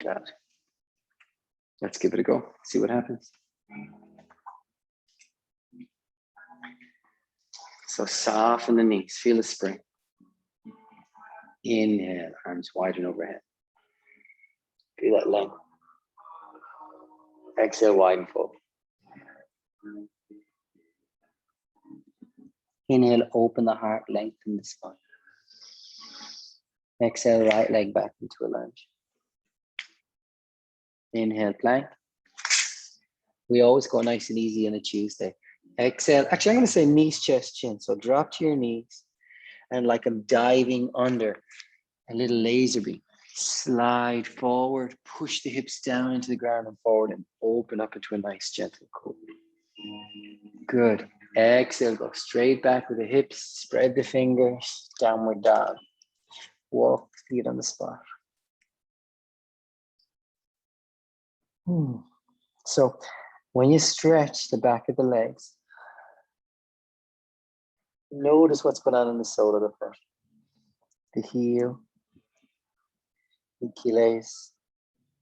that. Let's give it a go. See what happens. So soften the knees. Feel the spring. Inhale, arms wide and overhead. Feel that length. Exhale, wide and forward. Inhale, open the heart, lengthen the spine. Exhale, right leg back into a lunge. Inhale, plank. We always go nice and easy on a Tuesday. Exhale. Actually, I'm going to say knees, chest, chin. So drop to your knees and like I'm diving under a little laser beam. Slide forward, push the hips down into the ground and forward and open up into a nice gentle cool. Good. Exhale, go straight back with the hips, spread the fingers, downward dog. Walk feet on the spot. So when you stretch the back of the legs, notice what's going on in the sole of the foot. The heel, the Achilles,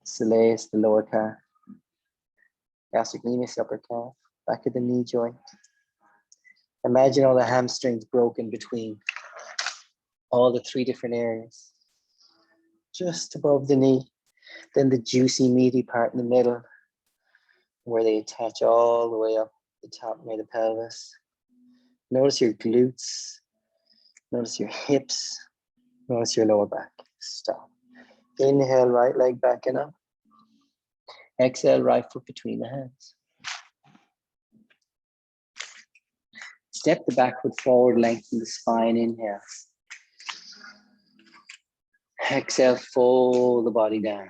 soleus, the lower calf, gastrocnemius, upper calf, back of the knee joint. Imagine all the hamstrings broken between all the three different areas. Just above the knee, then the juicy meaty part in the middle where they attach all the way up the top near the pelvis. Notice your glutes, notice your hips, notice your lower back. Stop. Inhale, right leg back and up. Exhale, right foot between the hands. Step the back foot forward, lengthen the spine, inhale. Exhale, fold the body down.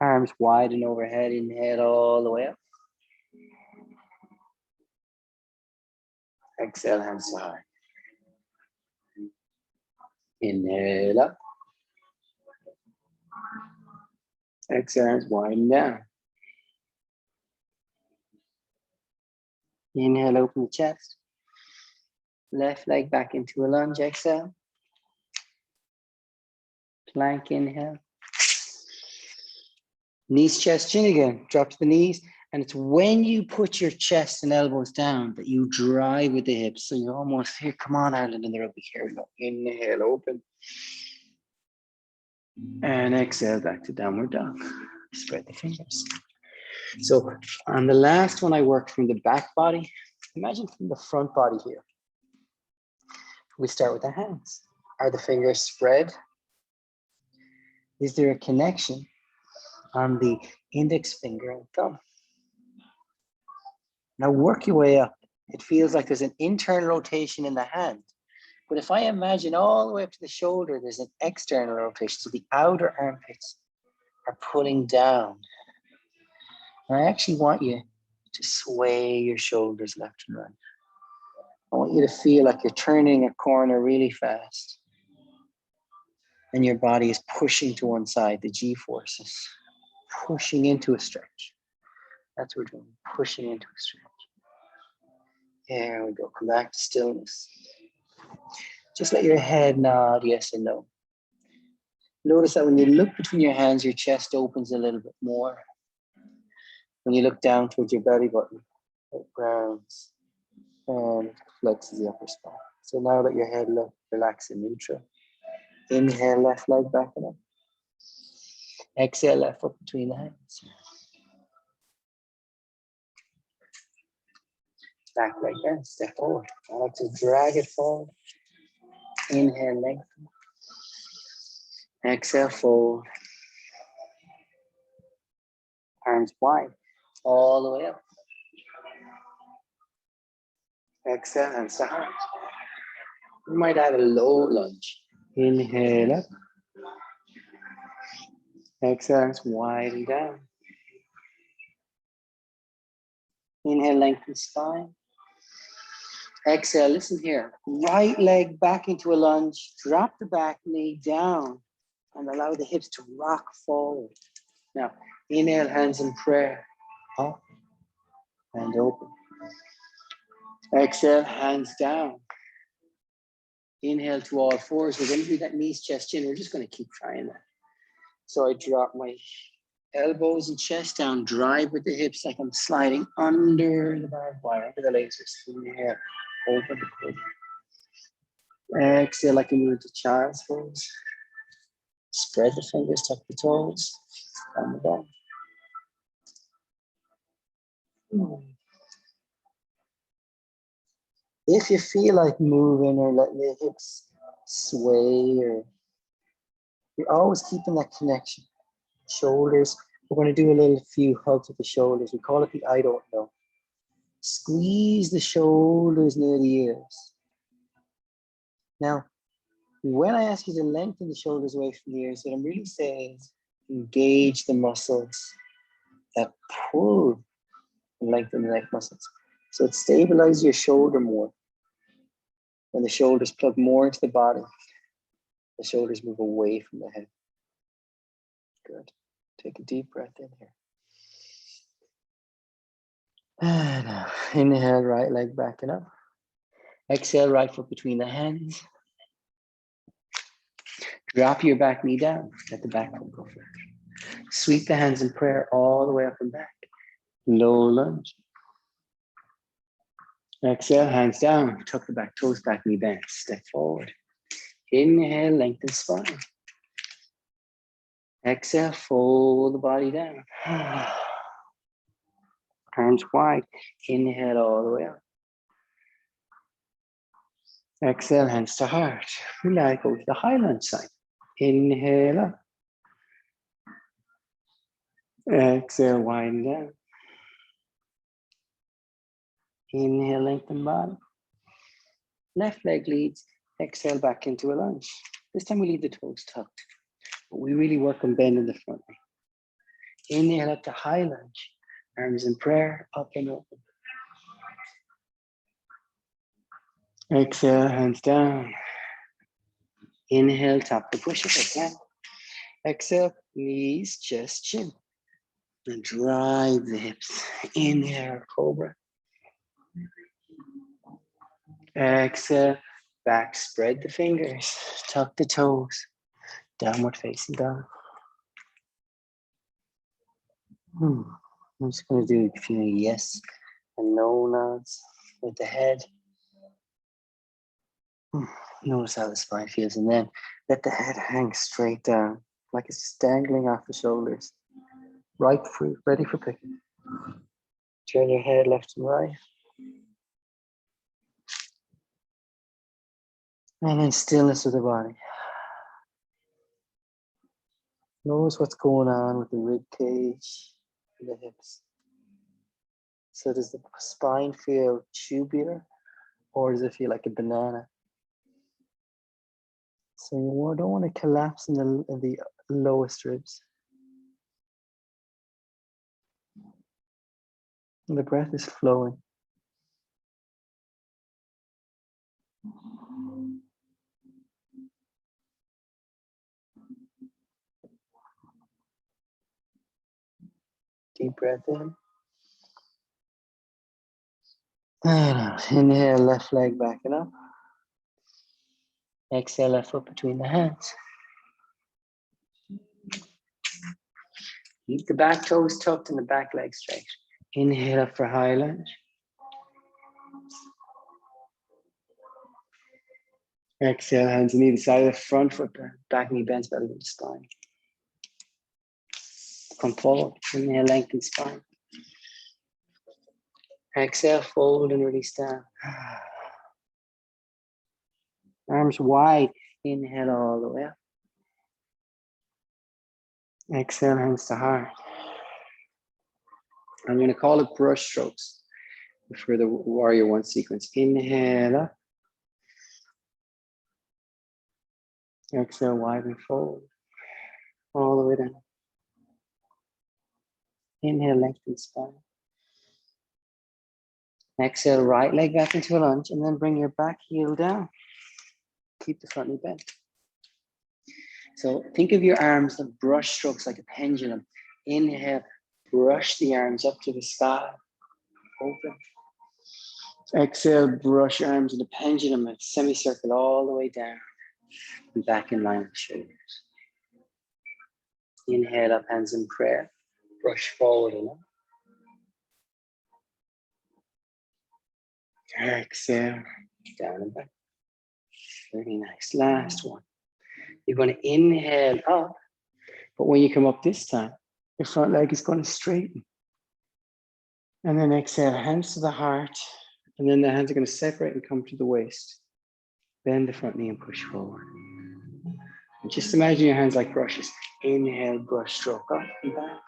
Arms wide and overhead, inhale all the way up. Exhale, hands to heart. Inhale up. Exhale, hands wide and down. Inhale, open the chest. Left leg back into a lunge, exhale. Plank, inhale. Knees, chest, chin again. Drop to the knees. And it's when you put your chest and elbows down that you drive with the hips. So you're almost here. Come on, Ireland, in the rugby. Here we go. Inhale, open. And exhale, back to downward dog. Spread the fingers. So on the last one, I worked from the back body. Imagine from the front body here. We start with the hands. Are the fingers spread? Is there a connection on the index finger and thumb? Now work your way up. It feels like there's an internal rotation in the hand. But if I imagine all the way up to the shoulder, there's an external rotation. So the outer armpits are pulling down. And I actually want you to sway your shoulders left and right. I want you to feel like you're turning a corner really fast. And your body is pushing to one side, the G-forces. Pushing into a stretch. That's what we're doing, pushing into a stretch. There we go, come back to stillness. Just let your head nod yes and no. Notice that when you look between your hands, your chest opens a little bit more. When you look down towards your belly button, it grounds and flexes the upper spine. So now let your head relax in neutral. Inhale, left leg back and up. Exhale, left foot between the hands. Back leg down, step forward. I like to drag it forward. Inhale, lengthen. Exhale, fold. Arms wide, all the way up. Exhale, hands to heart. You might add a low lunge. Inhale up. Exhale, hands wide and down. Inhale, lengthen spine. Exhale, listen here. Right leg back into a lunge. Drop the back knee down and allow the hips to rock forward. Now, inhale, hands in prayer. Up and open. Exhale, hands down. Inhale to all fours. We're going to do that knees, chest, chin. We're just going to keep trying that. So I drop my elbows and chest down, drive with the hips like I'm sliding under the barbed wire, under the lasers. Inhale, open the cobra. Exhale like you move to child's pose. Spread the fingers, tuck the toes, down the back. If you feel like moving or letting the hips sway, or you're always keeping that connection. Shoulders, we're going to do a little few hugs with the shoulders. We call it the I don't know. Squeeze the shoulders near the ears. Now, when I ask you to lengthen the shoulders away from the ears, what I'm really saying is engage the muscles that pull and lengthen the neck muscles. So it stabilizes your shoulder more. When the shoulders plug more into the body, the shoulders move away from the head. Good. Take a deep breath in here. And now, inhale, right leg backing up. Exhale, right foot between the hands. Drop your back knee down. Let the back foot go first. Sweep the hands in prayer all the way up and back. Low lunge. Exhale, hands down. Tuck the back toes, back knee bent. Step forward. Inhale, lengthen spine. Exhale, fold the body down. Arms wide. Inhale all the way up. Exhale, hands to heart. Relax, go to the high lunge side. Inhale up. Exhale, widen down. Inhale, lengthen bottom. Left leg leads. Exhale, back into a lunge. This time we leave the toes tucked. But we really work on bending the front leg. Inhale up to high lunge. Arms in prayer, up and open. Exhale, hands down. Inhale, tap the push-up again. Exhale, knees, chest, chin. And drive the hips. Inhale, cobra. Exhale, back, spread the fingers. Tuck the toes. Downward facing dog. I'm just going to do a few yes and no nods with the head. Notice how the spine feels, and then let the head hang straight down, like it's just dangling off the shoulders. Right foot, ready for picking. Turn your head left and right. And then stillness of the body. Notice what's going on with the rib cage and the hips. So does the spine feel tubular, or does it feel like a banana? So you don't want to collapse in the lowest ribs. And the breath is flowing. Deep breath in. And out. Inhale, left leg backing up. Exhale, left foot between the hands. Keep the back toes tucked and the back leg straight. Inhale up for high lunge. Exhale, hands on either side of the front foot, back knee bends, belly to the spine. Come forward. Inhale, lengthen spine. Exhale, fold and release down. Arms wide. Inhale all the way up. Exhale, hands to heart. I'm going to call it brush strokes for the warrior one sequence. Inhale up. Exhale, widen fold. All the way down. Inhale, lengthen spine. Exhale, right leg back into a lunge, and then bring your back heel down. Keep the front knee bent. So think of your arms as brush strokes like a pendulum. Inhale, brush the arms up to the sky. Open. Exhale, brush your arms in a pendulum, a semicircle all the way down and back in line with the shoulders. Inhale up, hands in prayer. Brush forward and up. Exhale, down and back. Very nice. Last one. You're going to inhale up, but when you come up this time, your front leg is going to straighten. And then exhale, hands to the heart. And then the hands are going to separate and come to the waist. Bend the front knee and push forward. And just imagine your hands like brushes. Inhale, brush stroke up and back.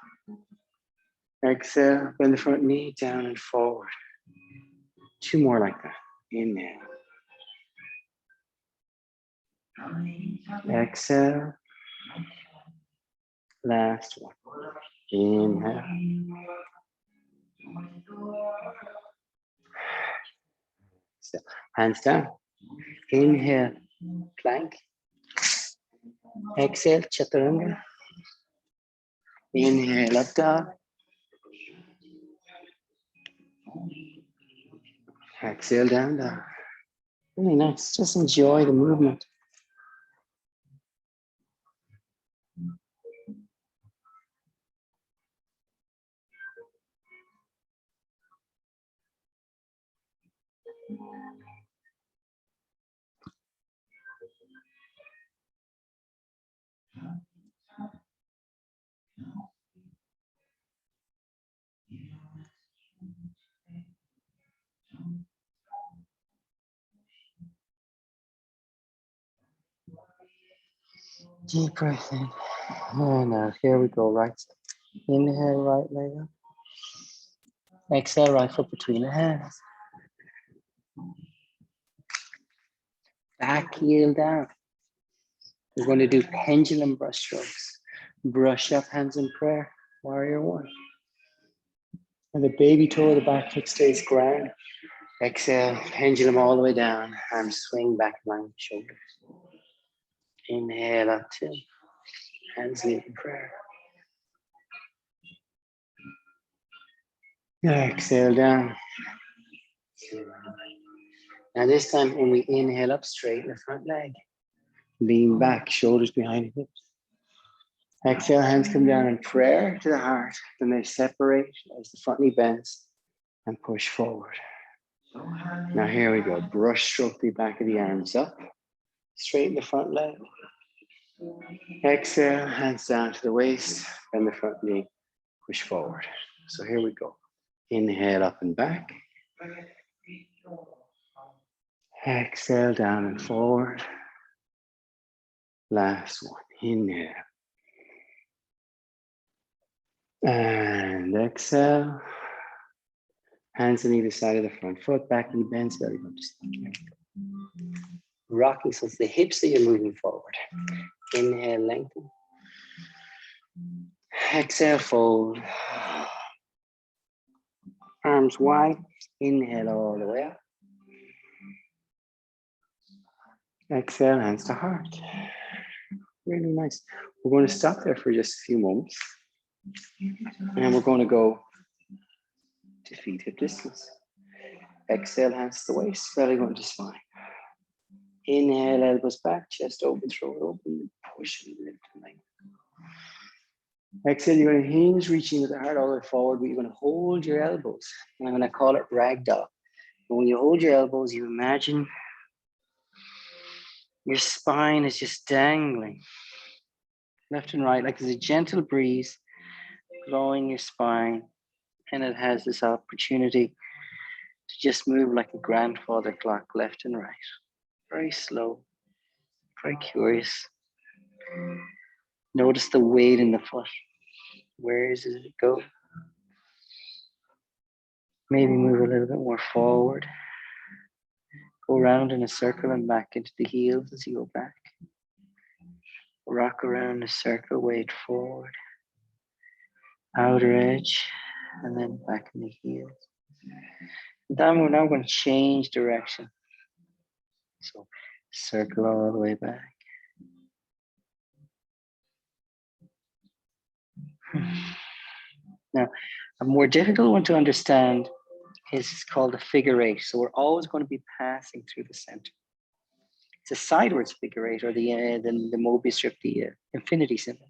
Exhale, bend the front knee down and forward. 2 more like that. Inhale. Exhale. Last one. Inhale. So, hands down. Inhale, plank. Exhale, chaturanga. Inhale, up dog. Exhale, down dog. Really nice. Just enjoy the movement. Deep breath in. And now, here we go. Right side. Inhale, right leg up. Exhale, right foot between the hands. Back heel down. We're going to do pendulum brush strokes. Brush up, hands in prayer. Warrior one. And the baby toe of the back foot stays ground. Exhale, pendulum all the way down. Arms swing back along the shoulders. Inhale up 2. Hands lead in prayer. Exhale down. Now this time when we inhale up, straighten the front leg. Lean back, shoulders behind the hips. Exhale, hands come down in prayer to the heart. Then they separate as the front knee bends and push forward. Now here we go. Brush stroke the back of the arms up. Straighten the front leg. Exhale, hands down to the waist. Bend the front knee. Push forward. So here we go. Inhale up and back. Exhale down and forward. Last one. Inhale. And exhale. Hands on either side of the front foot. Back knee bends. Very good. Rocking, so it's the hips that you're moving forward. Inhale, lengthen. Exhale, fold. Arms wide. Inhale all the way up. Exhale, hands to heart. Really nice. We're going to stop there for just a few moments. And we're going to go to feet hip distance. Exhale, hands to the waist, belly going to spine. Inhale, elbows back, chest open, throat open, push and lift and lengthen. Exhale, you're going to hinge, reaching with the heart all the way forward, but you're going to hold your elbows. And I'm going to call it ragdoll. And when you hold your elbows, you imagine your spine is just dangling left and right, like there's a gentle breeze blowing your spine, and it has this opportunity to just move like a grandfather clock left and right. Very slow, very curious. Notice the weight in the foot. Where does it go? Maybe move a little bit more forward. Go around in a circle and back into the heels as you go back. Rock around a circle, weight forward. Outer edge, and then back in the heels. Then we're now going to change direction. So circle all the way back. Now, a more difficult one to understand is called the figure 8. So we're always going to be passing through the center. It's a sidewards figure 8, or the Mobius strip, the infinity symbol.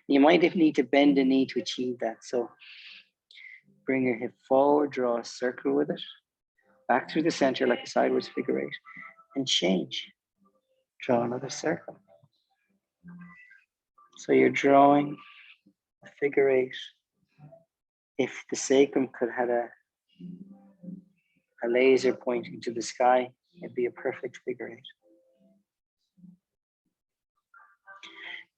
You might need to bend the knee to achieve that. So bring your hip forward, draw a circle with it, back through the center like a sideways figure eight, and change. Draw another circle. So you're drawing a figure eight. If the sacrum could have a laser pointing to the sky, it'd be a perfect figure eight.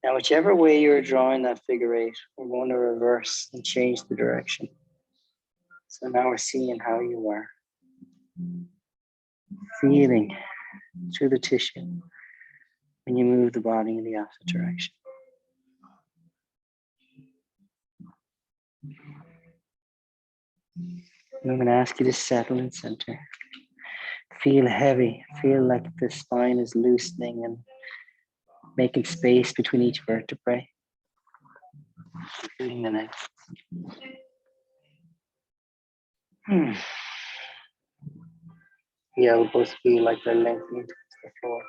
Now, whichever way you're drawing that figure eight, we're going to reverse and change the direction. So now we're seeing how you are. Feeling through the tissue when you move the body in the opposite direction. And I'm going to ask you to settle in center. Feel heavy. Feel like the spine is loosening and making space between each vertebrae. Feeling the neck. The elbows feel like they're lengthening towards the floor.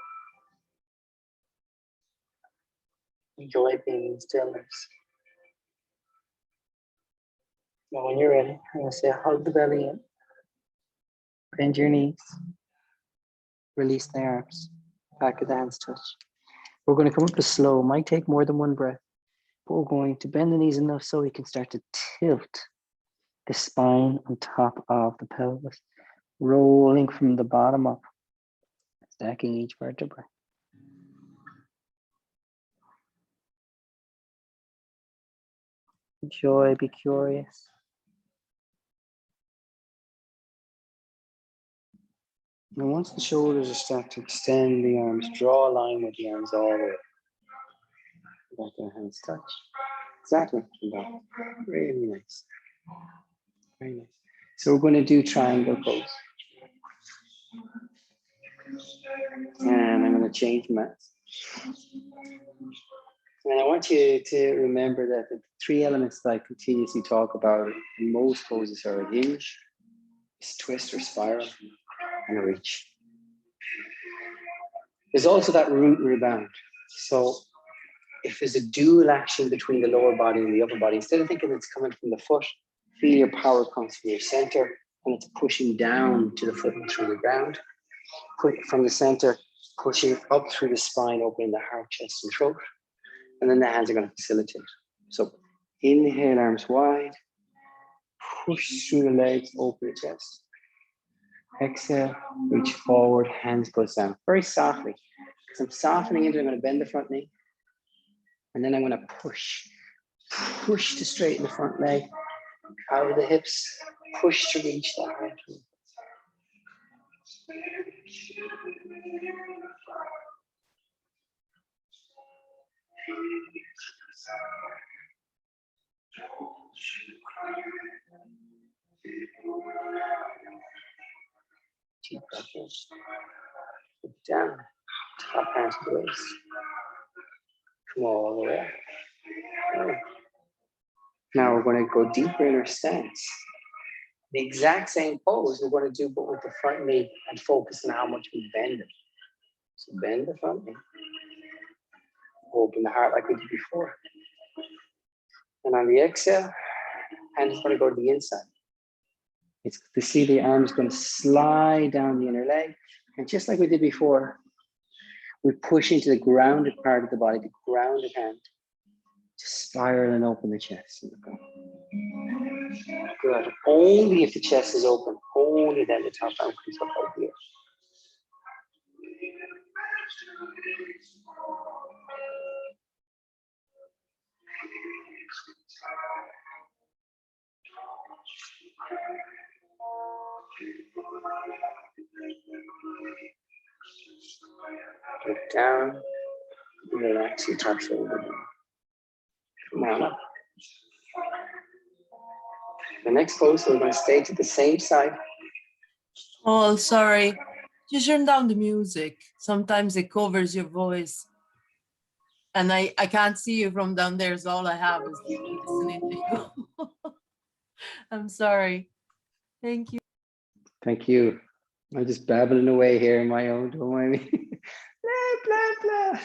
Enjoy being in stillness. Now when you're ready, I'm going to say hug the belly in. Bend your knees. Release the arms. Back of the hands touch. We're going to come up to slow. Might take more than one breath. But we're going to bend the knees enough so we can start to tilt the spine on top of the pelvis. Rolling from the bottom up. Stacking each vertebra. Enjoy, be curious. And once the shoulders are starting to extend the arms, draw a line with the arms all the way. Back of the hands touch. Exactly. Really nice. Very nice. So we're going to do triangle pose. And I'm going to change mats. And I want you to remember that the three elements that I continuously talk about in most poses are a hinge, twist or spiral, and a reach. There's also that root rebound. So if there's a dual action between the lower body and the upper body, instead of thinking it's coming from the foot, feel your power comes from your center and it's pushing down to the foot and through the ground. Put from the center, pushing up through the spine, opening the heart, chest, and throat. And then the hands are going to facilitate. So inhale, arms wide. Push through the legs, open the chest. Exhale, reach forward, hands goes down. Very softly. As I'm softening into it, I'm going to bend the front knee. And then I'm going to push to straighten the front leg. Out of the hips, push to reach the heart. Deep breath in. Look down, top hands to the waist. Come all the way up. Now we're going to go deeper in our stance. The exact same pose we're going to do, but with the front knee and focus on how much we bend it. So bend the front knee. Open the heart like we did before. And on the exhale, hands are going to go to the inside. It's to see the arms going to slide down the inner leg. And just like we did before, we push into the grounded part of the body, the grounded hand, to spiral and open the chest. Good. Only if the chest is open, only then the top arm comes up out here. Look down, relax your top shoulder. Come on up. The next pose, we're going to stay to the same side. Oh, sorry. Just turn down the music. Sometimes it covers your voice. And I can't see you from down there, so all I have is listening to you. I'm sorry. Thank you. Thank you. I'm just babbling away here in my own, don't mind me. Blah, blah, blah.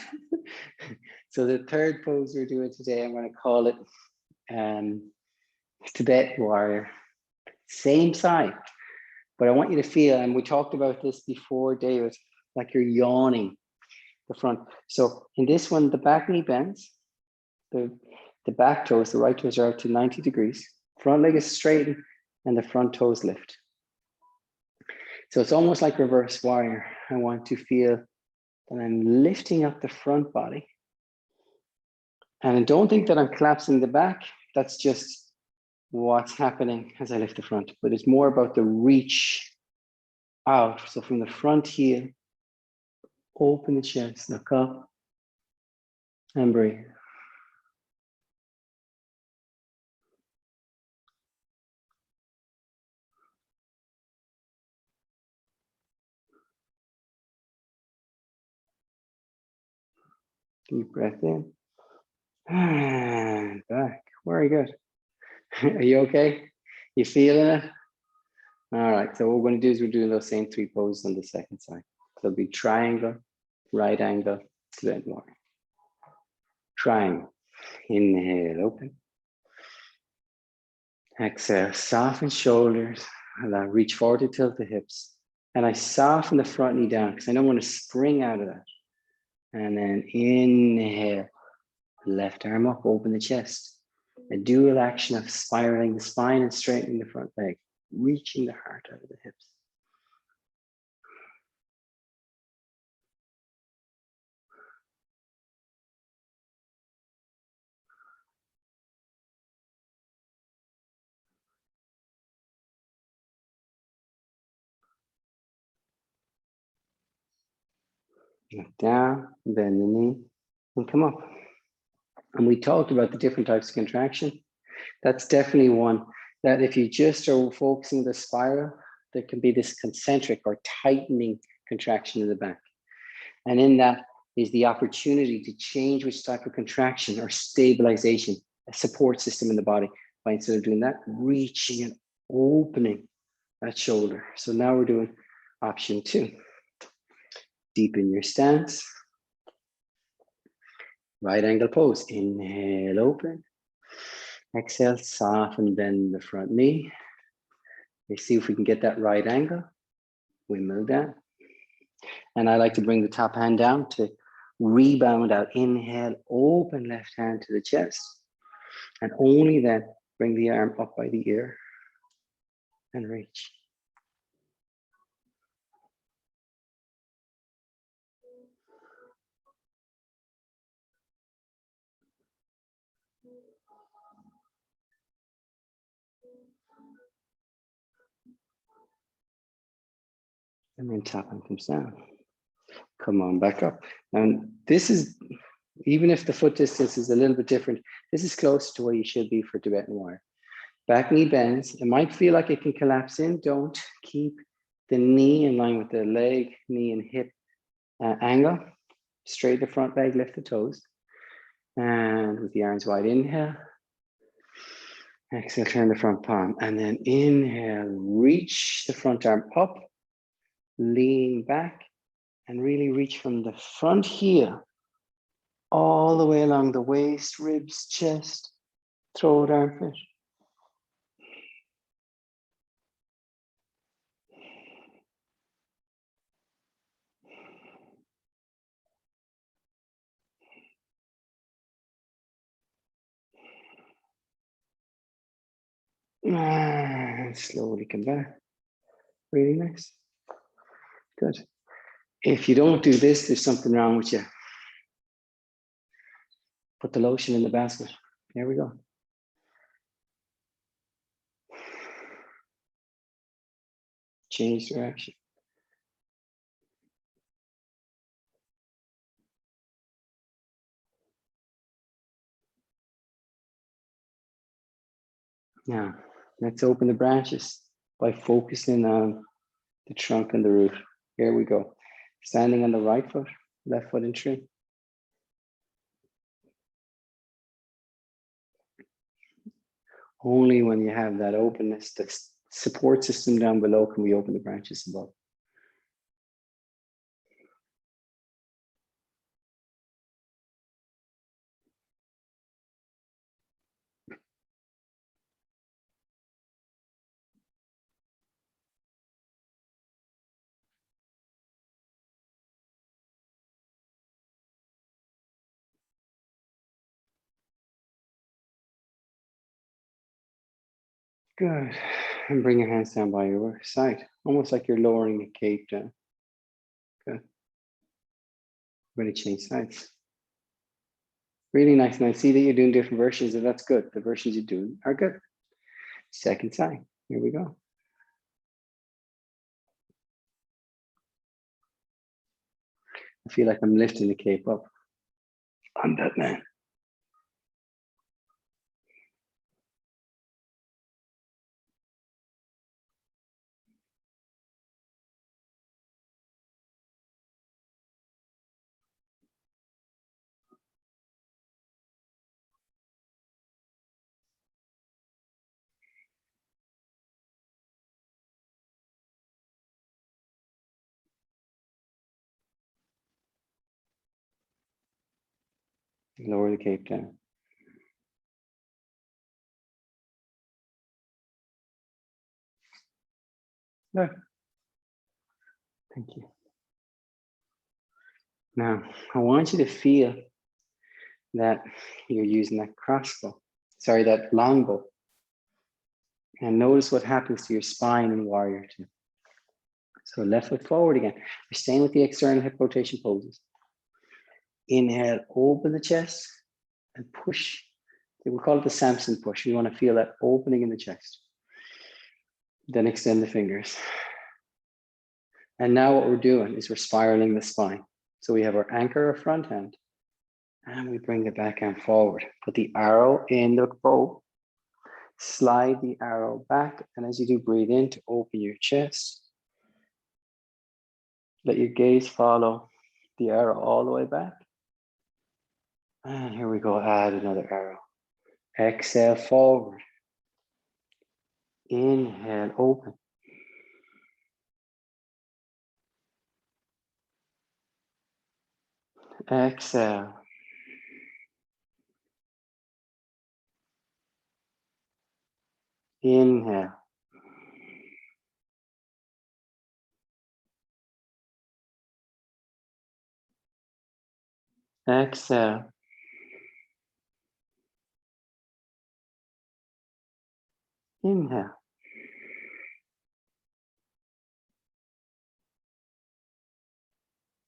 So the third pose we're doing today, I'm going to call it Tibet Warrior. Same side, but I want you to feel, and we talked about this before, David, like you're yawning the front. So in this one, the back knee bends, the back toes, the right toes are out to 90 degrees, front leg is straightened, and the front toes lift. So it's almost like reverse warrior. I want to feel that I'm lifting up the front body. And don't think that I'm collapsing the back. That's just what's happening as I lift the front. But it's more about the reach out. So from the front heel, open the chest, look up, and breathe. Deep breath in. And back. Very good. Are you okay? You feeling it? All right. So what we're going to do is we're doing those same three poses on the second side. So it'll be triangle, right angle, then warrior. Triangle. Inhale, open. Exhale, soften shoulders. And I reach forward to tilt the hips. And I soften the front knee down because I don't want to spring out of that. And then inhale, left arm up, open the chest. A dual action of spiraling the spine and straightening the front leg, reaching the heart out of the hips. Look down, bend the knee, and come up. And we talked about the different types of contraction. That's definitely one that if you just are focusing the spiral, there can be this concentric or tightening contraction in the back. And in that is the opportunity to change which type of contraction or stabilization, a support system in the body, by instead of doing that, reaching and opening that shoulder. So now we're doing option 2. Deepen your stance. Right angle pose. Inhale, open. Exhale, soften, bend the front knee. Let's see if we can get that right angle. We move down. And I like to bring the top hand down to rebound out. Inhale, open left hand to the chest. And only then bring the arm up by the ear and reach. And then top hand comes down. Come on, back up. And this is, even if the foot distance is a little bit different, this is close to where you should be for Tibetan warrior. Back knee bends. It might feel like it can collapse in. Don't. Keep the knee in line with the leg, knee and hip angle. Straight the front leg, lift the toes. And with the arms wide, inhale. Exhale, turn the front palm. And then inhale, reach the front arm up. Lean back and really reach from the front heel all the way along the waist, ribs, chest, throat, armpit. And slowly come back. Really nice. Good. If you don't do this, there's something wrong with you. Put the lotion in the basket. Here we go. Change direction. Now, let's open the branches by focusing on the trunk and the root. Here we go. Standing on the right foot, left foot in tree. Only when you have that openness, the support system down below, can we open the branches above. Good. And bring your hands down by your side, almost like you're lowering a cape down. Good. We're going to change sides. Really nice. And I see that you're doing different versions, and that's good. The versions you're doing are good. Second side. Here we go. I feel like I'm lifting the cape up. I'm that man. Lower the cape down. There. Thank you. Now, I want you to feel that you're using that crossbow, sorry, that longbow. And notice what happens to your spine in warrior two. So left foot forward again. We're staying with the external hip rotation poses. Inhale, open the chest and push. We call it the Samson push. We want to feel that opening in the chest. Then extend the fingers. And now what we're doing is we're spiraling the spine. So we have our anchor, our front hand, and we bring the backhand forward. Put the arrow in the bow, slide the arrow back, and as you do, breathe in to open your chest. Let your gaze follow the arrow all the way back. And here we go, add another arrow. Exhale forward. Inhale, open. Exhale. Inhale. Exhale. Inhale.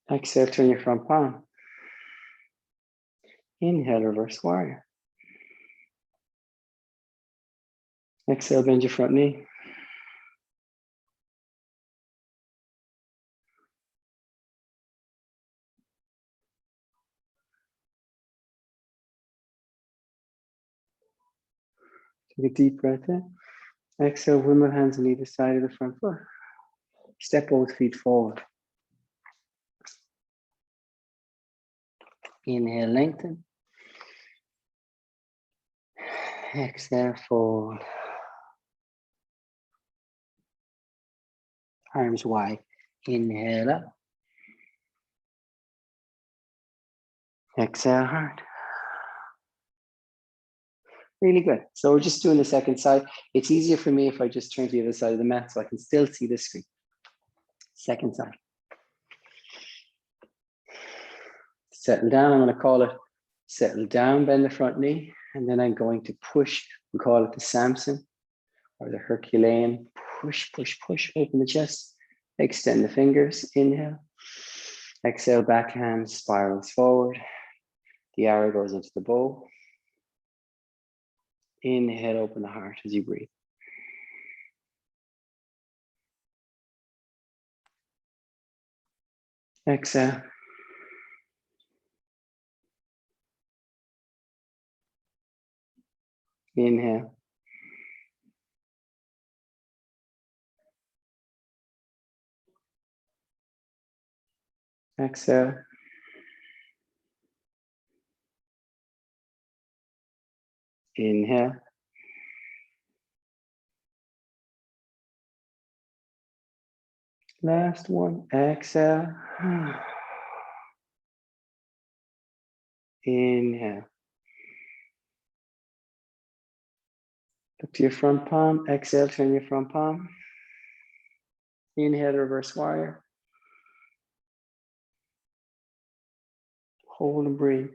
Exhale, turn your front palm. Inhale, reverse warrior. Exhale, bend your front knee. Take a deep breath in. Exhale, windmill hands on either side of the front foot. Step both feet forward. Inhale, lengthen. Exhale, fold. Arms wide. Inhale up. Exhale hard. Really good. So we're just doing the second side. It's easier for me if I just turn to the other side of the mat so I can still see the screen. Second side. Settle down. I'm going to call it settle down, bend the front knee. And then I'm going to push. We call it the Samson or the Herculean. Push, push, push. Open the chest. Extend the fingers. Inhale. Exhale, backhand spirals forward. The arrow goes into the bow. Inhale, open the heart as you breathe. Exhale. Inhale. Exhale. Inhale. Last one. Exhale. Inhale. Look to your front palm. Exhale, turn your front palm. Inhale, reverse warrior. Hold and breathe.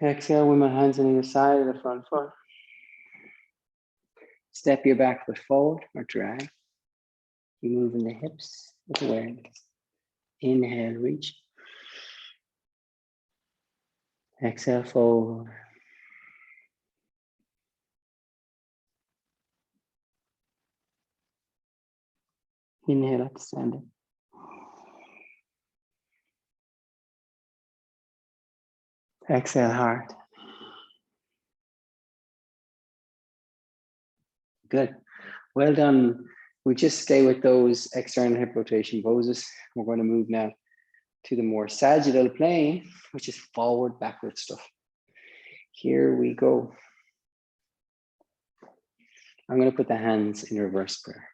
Exhale with my hands on either side of the front foot. Step your back foot forward or drag. You move in the hips with awareness. Inhale, reach. Exhale, fold. Inhale, up, standing. Exhale, heart. Good. Well done. We just stay with those external hip rotation poses. We're going to move now to the more sagittal plane, which is forward, backward stuff. Here we go. I'm going to put the hands in reverse prayer.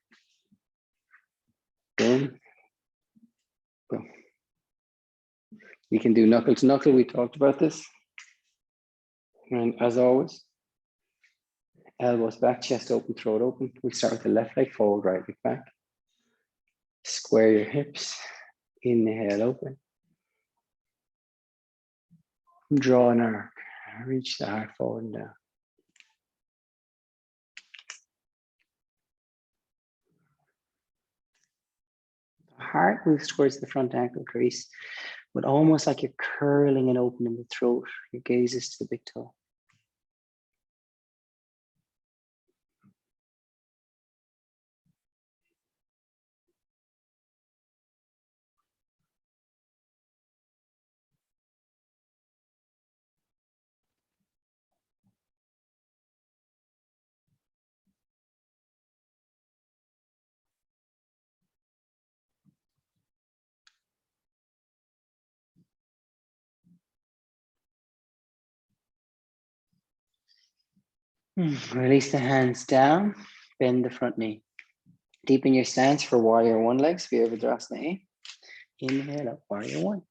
Boom. Boom. We can do knuckle to knuckle. We talked about this. And as always, elbows back, chest open, throat open. We start with the left leg forward, right leg back. Square your hips. Inhale, open. Draw an arc. Reach the heart forward and down. The heart moves towards the front ankle crease, but almost like you're curling and opening the throat. Your gaze is to the big toe. Release the hands down, bend the front knee. Deepen your stance for warrior one legs, Virabhadrasana. Inhale up, warrior one.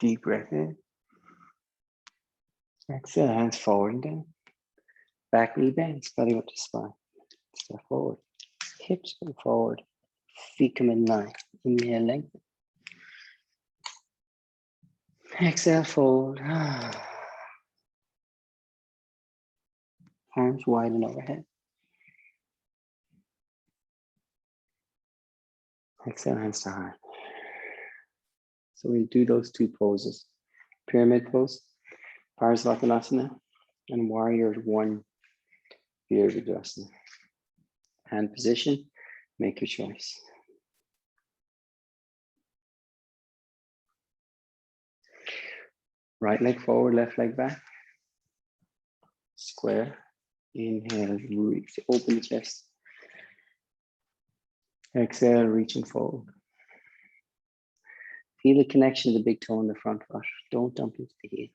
Deep breath in. Exhale, hands forward and down. Back knee bends, belly up to spine. Step forward. Hips go forward. Feet come in line. Inhale, lengthen. Exhale, fold. Arms wide and overhead. Exhale, hands to heart. So we do those two poses. Pyramid pose, Parsvatanasana, and warrior one, Virabhadrasana. Hand position, make your choice. Right leg forward, left leg back. Square. Inhale, reach, open the chest. Exhale, reach and fold. Feel the connection to the big toe in the front foot. Don't dump into the heel.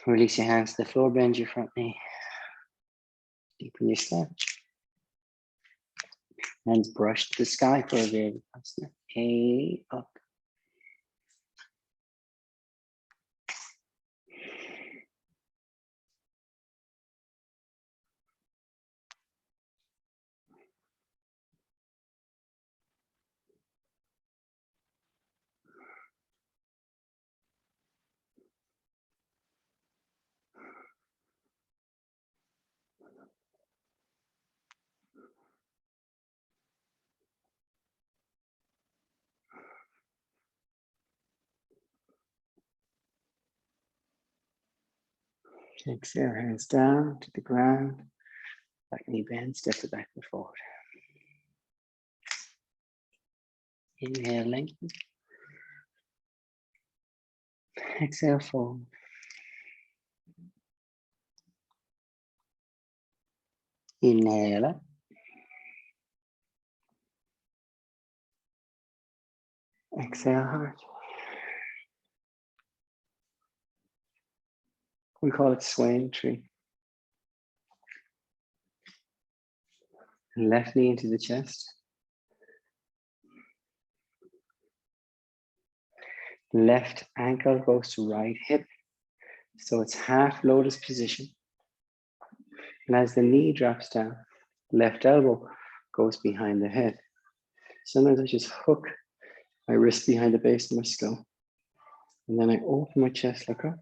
Release your hands to the floor, bend your front knee. Deepen your step. Hands brush to the sky for a Virabhadrasana. A up. Exhale, hands down to the ground. Back knee bend, step the back foot forward. Inhale, lengthen. Exhale, fold. Inhale up. Exhale hard. We call it swaying tree. Left knee into the chest. Left ankle goes to right hip. So it's half lotus position. And as the knee drops down, left elbow goes behind the head. Sometimes I just hook my wrist behind the base of my skull. And then I open my chest, look up.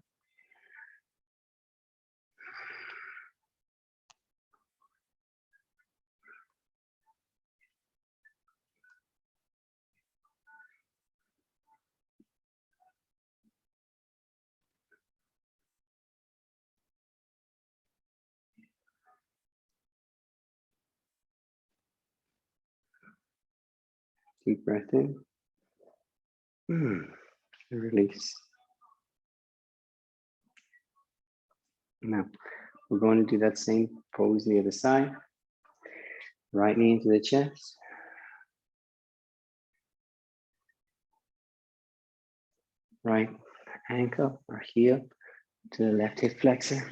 Deep breath in. And release. Now, we're going to do that same pose on the other side. Right knee into the chest. Right ankle or heel to the left hip flexor.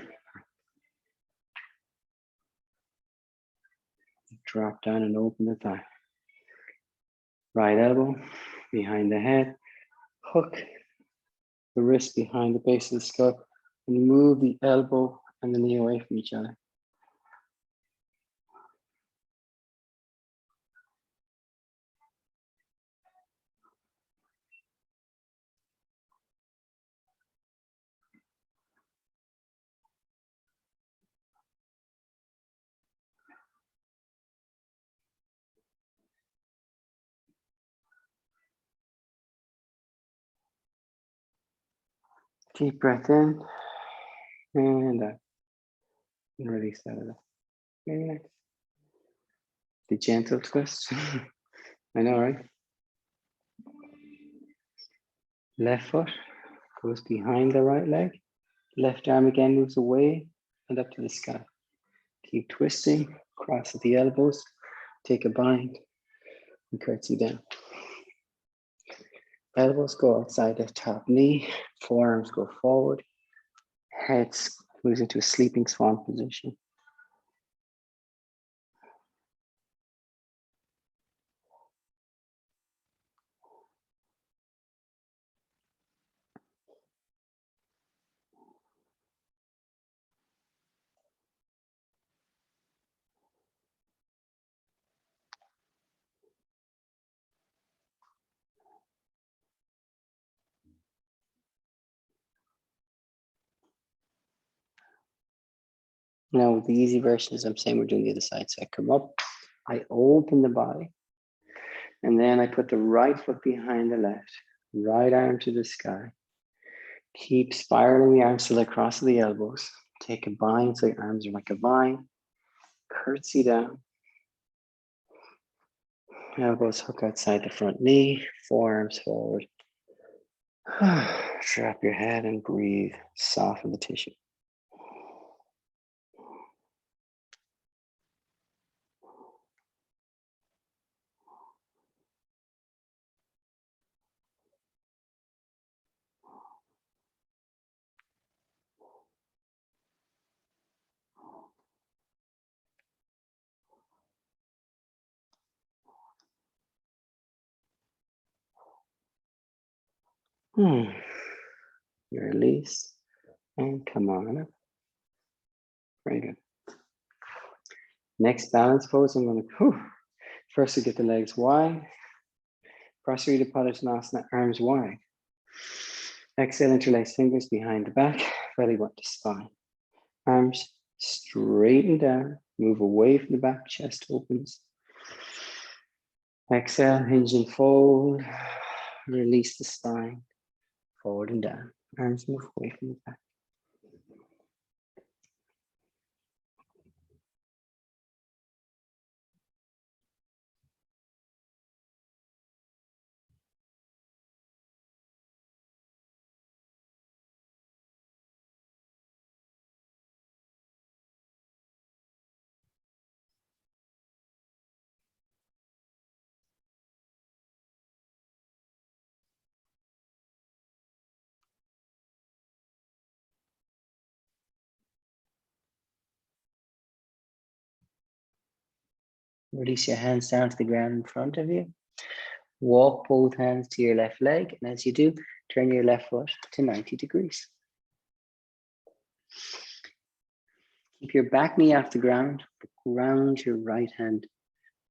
Drop down and open the thigh. Right elbow behind the head. Hook the wrist behind the base of the skull and move the elbow and the knee away from each other. Deep breath in and out. And release that of that. Very nice. The gentle twist. I know, right? Left foot goes behind the right leg. Left arm again moves away and up to the sky. Keep twisting, cross at the elbows, take a bind, and curtsy down. Elbows go outside the top knee, forearms go forward, head moves into a sleeping swan position. Now with the easy version, as I'm saying, we're doing the other side. So I come up, I open the body, and then I put the right foot behind the left, right arm to the sky. Keep spiraling the arms till they cross the elbows. Take a bind so your arms are like a vine. Curtsy down. Elbows hook outside the front knee, forearms forward. Drop your head and breathe. Soften the tissue. Release and come on up. Very good. Next balance pose, I'm going to, first we get the legs wide. Prasarita Padottanasana, arms wide. Exhale, interlace fingers behind the back, belly button to spine. Arms straighten down, move away from the back, chest opens. Exhale, hinge and fold. Release the spine, forward and down. Arms move away from the back. Release your hands down to the ground in front of you. Walk both hands to your left leg, and as you do, turn your left foot to 90 degrees. Keep your back knee off the ground, but ground your right hand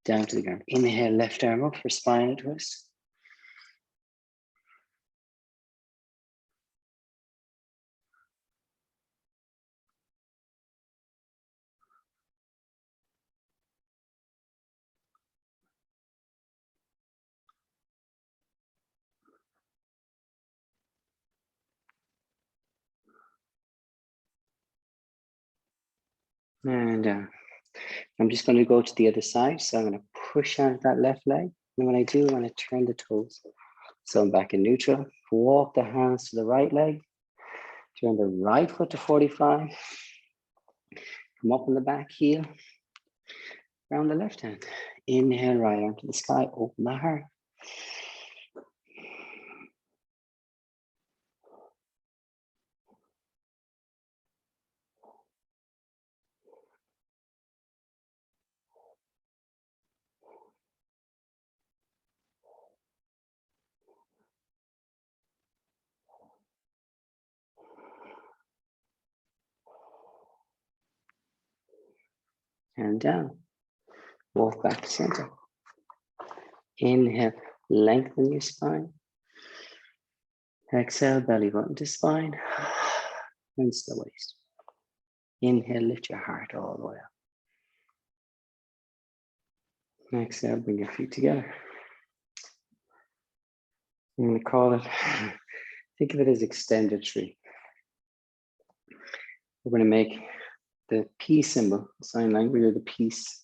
down to the ground. Inhale, left arm up for spinal twist. And I'm just going to go to the other side. So I'm going to push out that left leg. And when I do, I'm going to turn the toes. So I'm back in neutral. Walk the hands to the right leg. Turn the right foot to 45. Come up on the back heel. Round the left hand. Inhale, right arm to the sky. Open the heart. And down. Walk back to center. Inhale, lengthen your spine. Exhale, belly button to spine. Rinse the waist. Inhale, lift your heart all the way up. Exhale, bring your feet together. I'm going to call it, think of it as extended tree. We're going to make the peace symbol, sign language, or the peace.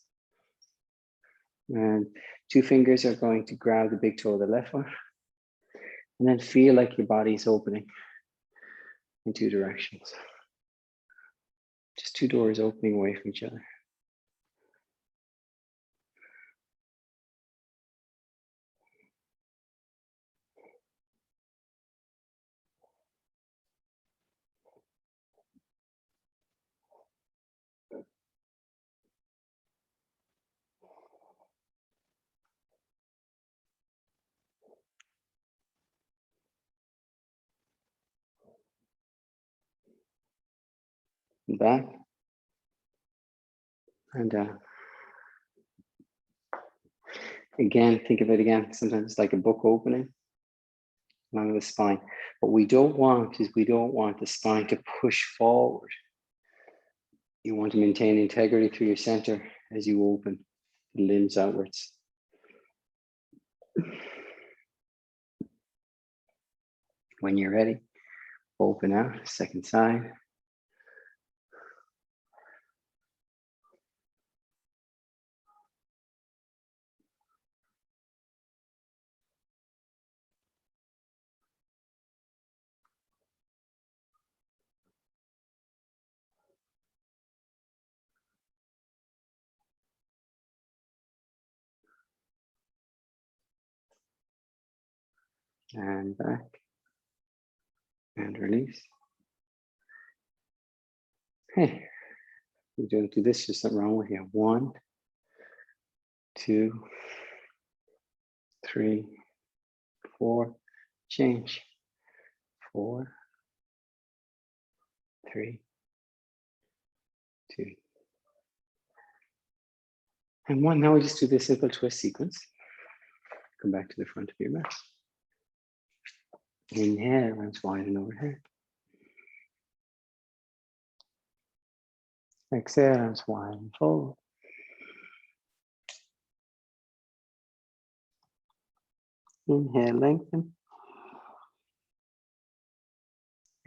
And 2 fingers are going to grab the big toe of the left one. And then feel like your body is opening in 2 directions. Just 2 doors opening away from each other. Back and down. Again, think of it again. Sometimes it's like a book opening along the spine. What we don't want is we don't want the spine to push forward. You want to maintain integrity through your center as you open the limbs outwards. When you're ready, open out, second side. And back. And release. Hey, you don't do this, there's something wrong with you. 1, 2, 3, 4, change. 4, 3, 2, and 1. Now we just do this simple twist sequence. Come back to the front of your mat. Inhale, arms wide and overhead. Exhale, arms wide and forward. Inhale, lengthen.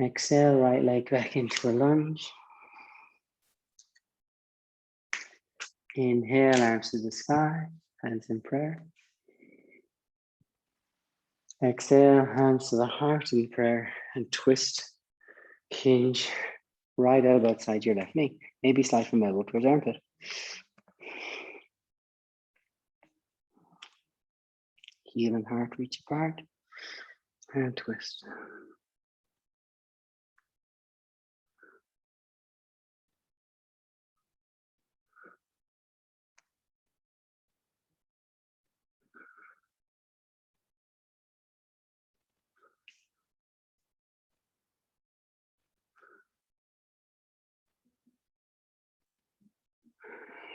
Exhale, right leg back into a lunge. Inhale, arms to the sky, hands in prayer. Exhale, hands to the heart in prayer and twist, hinge, right elbow outside your left knee. Maybe slide from elbow towards armpit. Heel and heart reach apart and twist.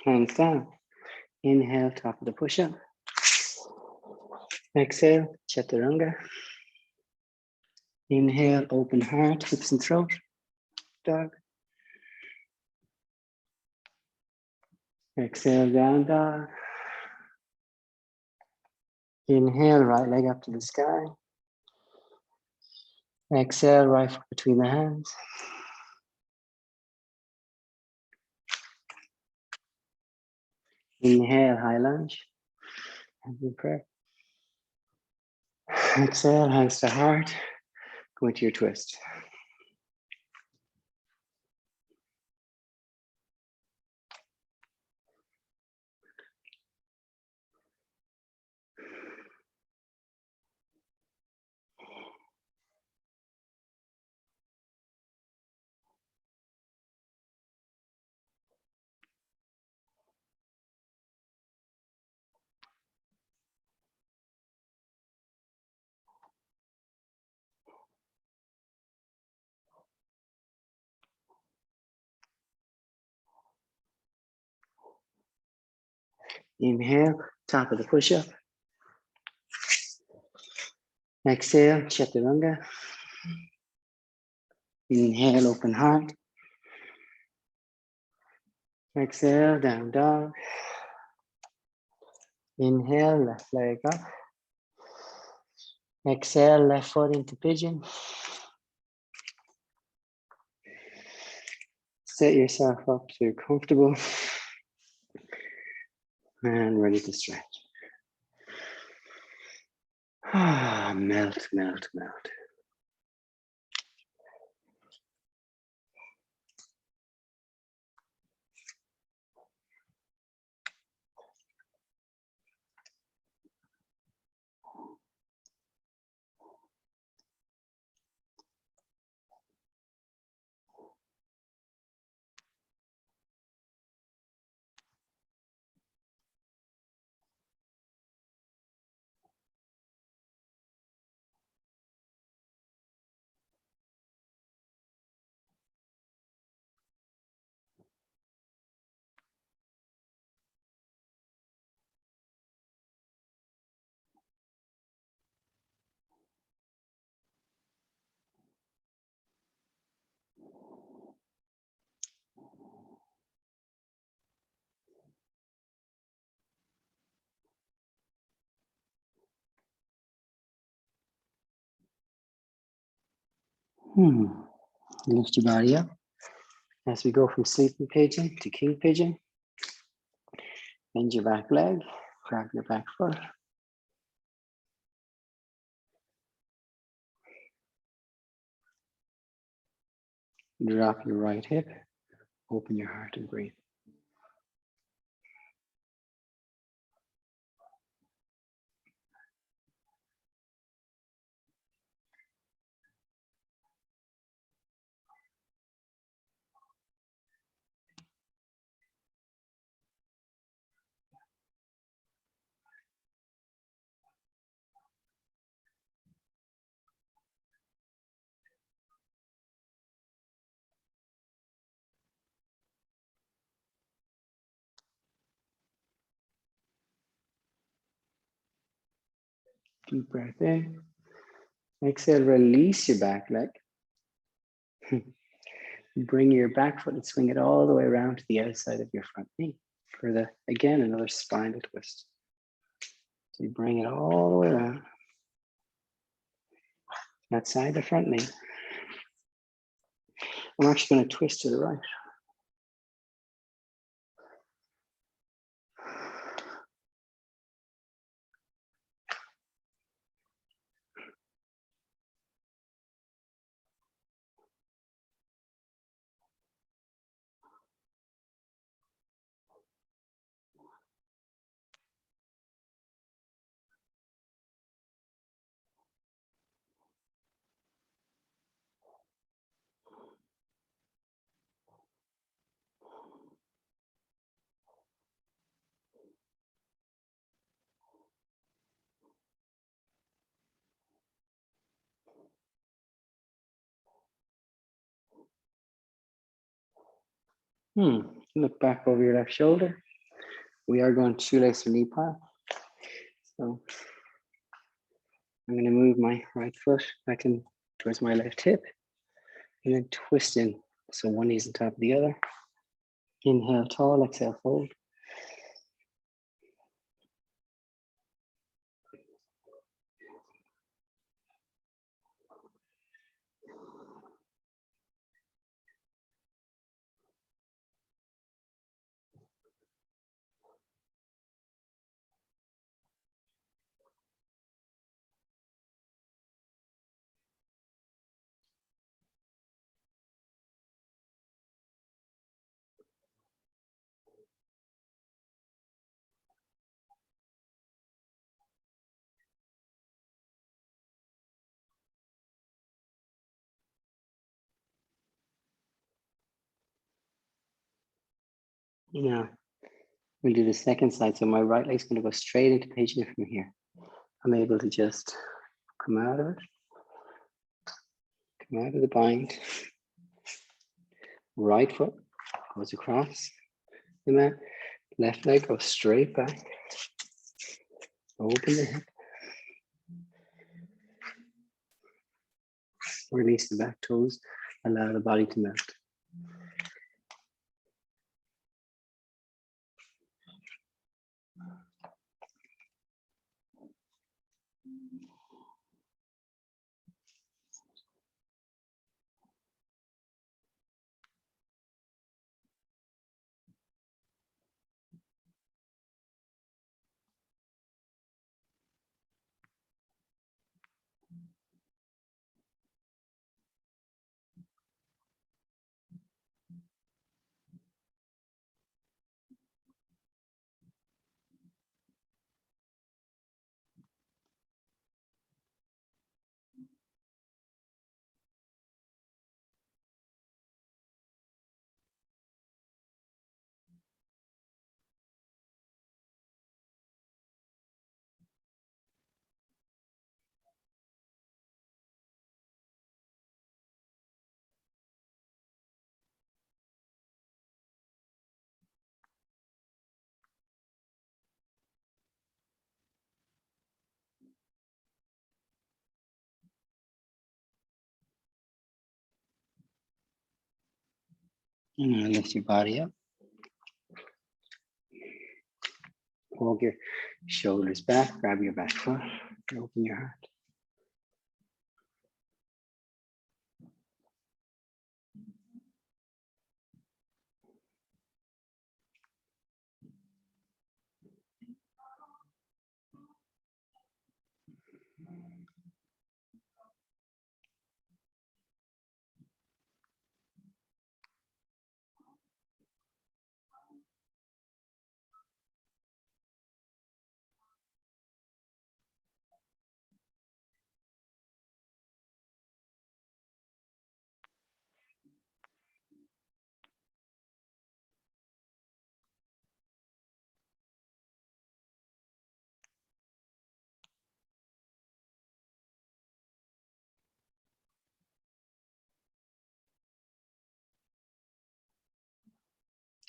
Hands down. Inhale, top of the push-up. Exhale, chaturanga. Inhale, open heart, hips and throat. Dog. Exhale, down dog. Inhale, right leg up to the sky. Exhale, right foot between the hands. Inhale, high lunge. Hands in prayer. Exhale, hands to heart. Go into your twist. Inhale, top of the push-up. Exhale, chaturanga. Inhale, open heart. Exhale, down dog. Inhale, left leg up. Exhale, left foot into pigeon. Set yourself up so you're comfortable and ready to stretch. Melt, melt, melt. Lift your body up as we go from sleeping pigeon to king pigeon. Bend your back leg, grab your back foot. Drop your right hip, open your heart and breathe. Deep breath in. Exhale, release your back leg. Bring your back foot and swing it all the way around to the outside of your front knee for again, another spinal twist. So you bring it all the way around, outside the front knee. I'm actually going to twist to the right. Look back over your left shoulder. We are going shoelace or knee pile. So I'm going to move my right foot back in towards my left hip and then twist in. So one knee's on top of the other. Inhale tall, exhale fold. Now we'll do the second side. So my right leg's going to go straight into pigeon from here. I'm able to just come out of it, come out of the bind. Right foot goes across the mat. Left leg goes straight back. Open the hip. Release the back toes. Allow the body to melt. And now lift your body up. Walk your shoulders back, grab your back foot, and open your heart.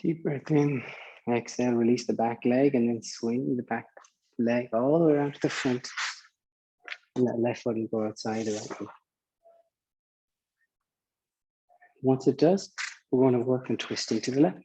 Deep breath in, exhale, release the back leg and then swing the back leg all the way around to the front. And that left foot will go outside the right foot. Once it does, we're going to work on twisting to the left.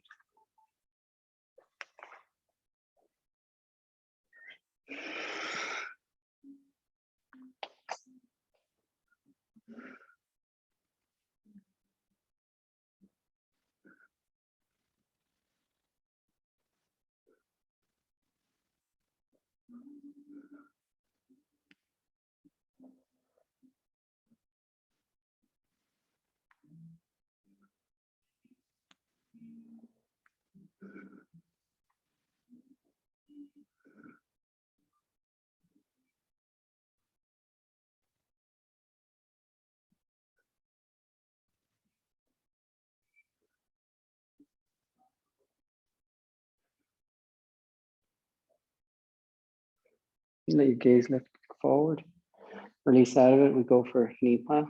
Let your gaze lift forward. Release out of it, we go for knee pile.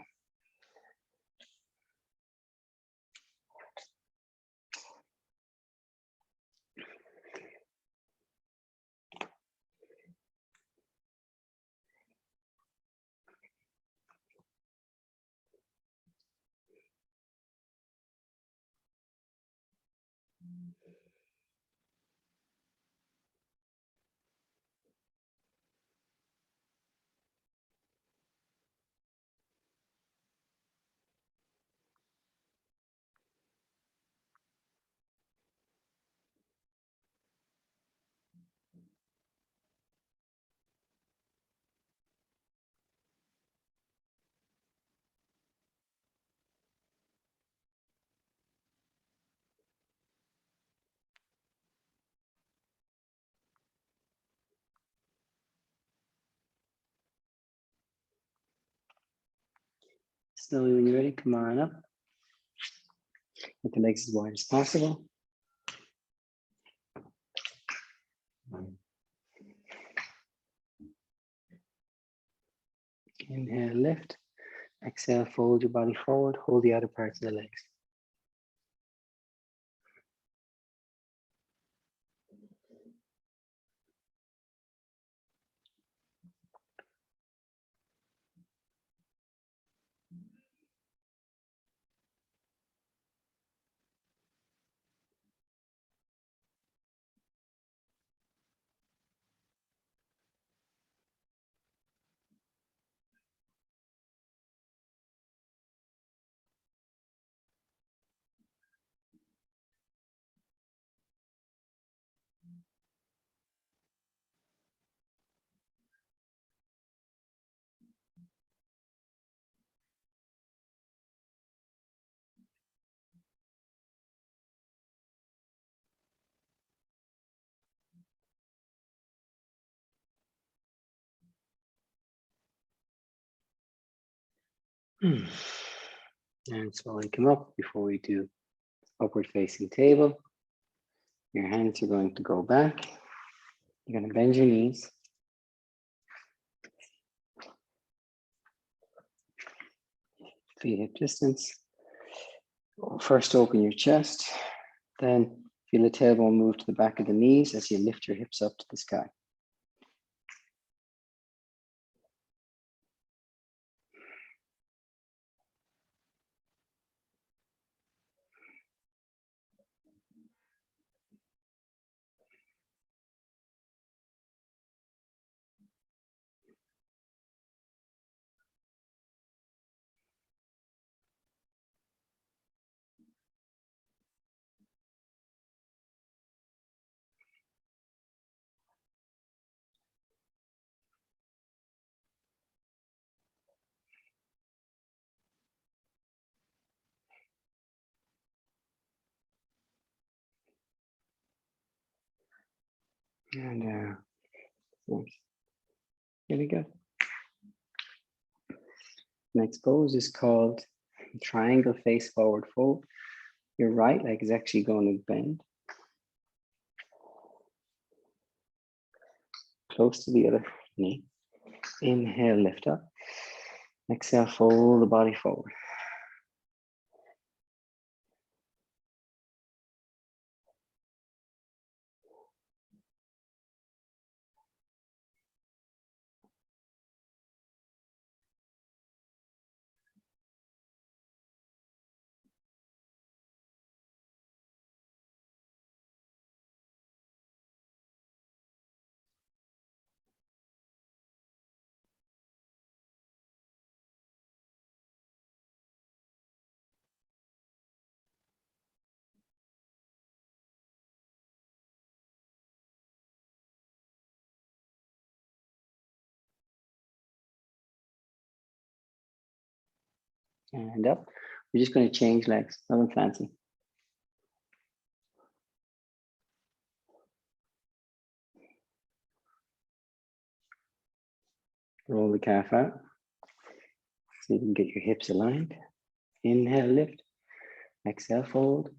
Slowly, when you're ready, come on up. Get the legs as wide as possible. Inhale, lift. Exhale, fold your body forward. Hold the outer parts of the legs. And slowly come up before we do upward facing table. Your hands are going to go back. You're going to bend your knees. Feet hip distance. First open your chest. Then feel the tailbone move to the back of the knees as you lift your hips up to the sky. And nice. Really good. Next pose is called triangle face forward fold. Your right leg is actually going to bend close to the other knee. Inhale, lift up. Exhale, fold the body forward. And up. We're just going to change legs, nothing fancy. Roll the calf out so you can get your hips aligned. Inhale, lift. Exhale, fold.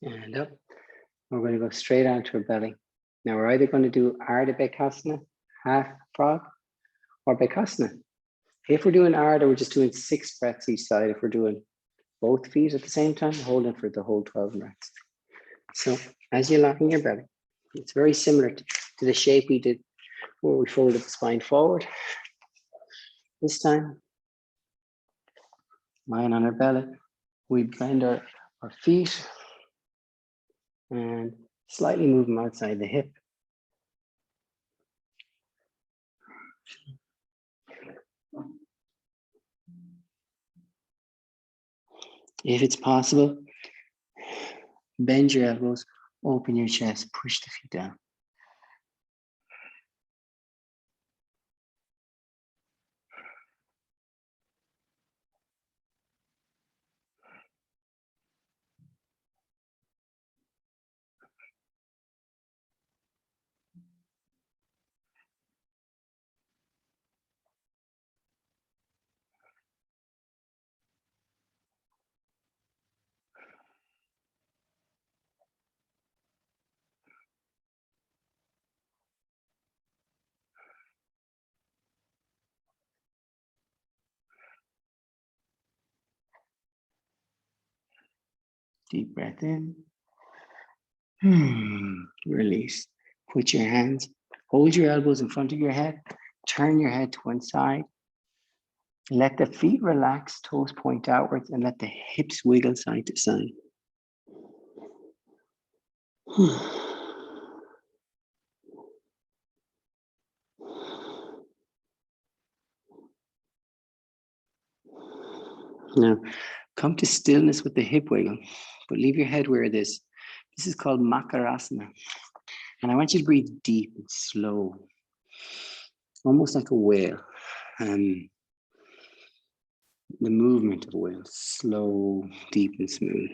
And up. We're going to go straight onto our belly. Now we're either going to do Ardha Bakasana, half frog, or Bakasana. If we're doing Ardha, we're just doing 6 breaths each side. If we're doing both feet at the same time, holding for the whole 12 breaths. So as you lock in your belly, it's very similar to the shape we did where we folded the spine forward. This time, lying on our belly, we bend our feet and slightly move them outside the hip. If it's possible, bend your elbows, open your chest, push the feet down. Deep breath in. Release. Put your hands, hold your elbows in front of your head, turn your head to one side. Let the feet relax, toes point outwards, and let the hips wiggle side to side. Now, come to stillness with the hip wiggle, but leave your head where it is. This is called Makarasana. And I want you to breathe deep and slow, almost like a whale. The movement of a whale, slow, deep, and smooth.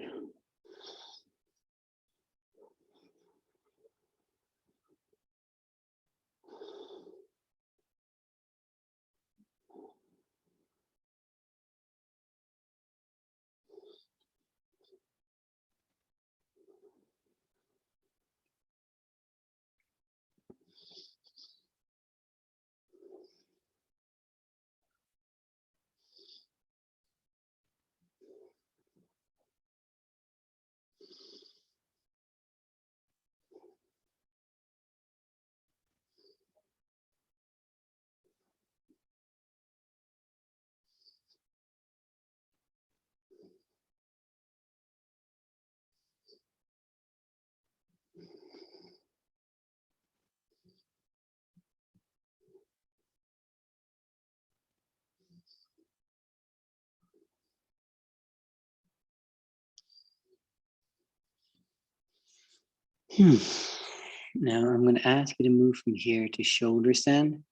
Now I'm going to ask you to move from here to shoulder stand.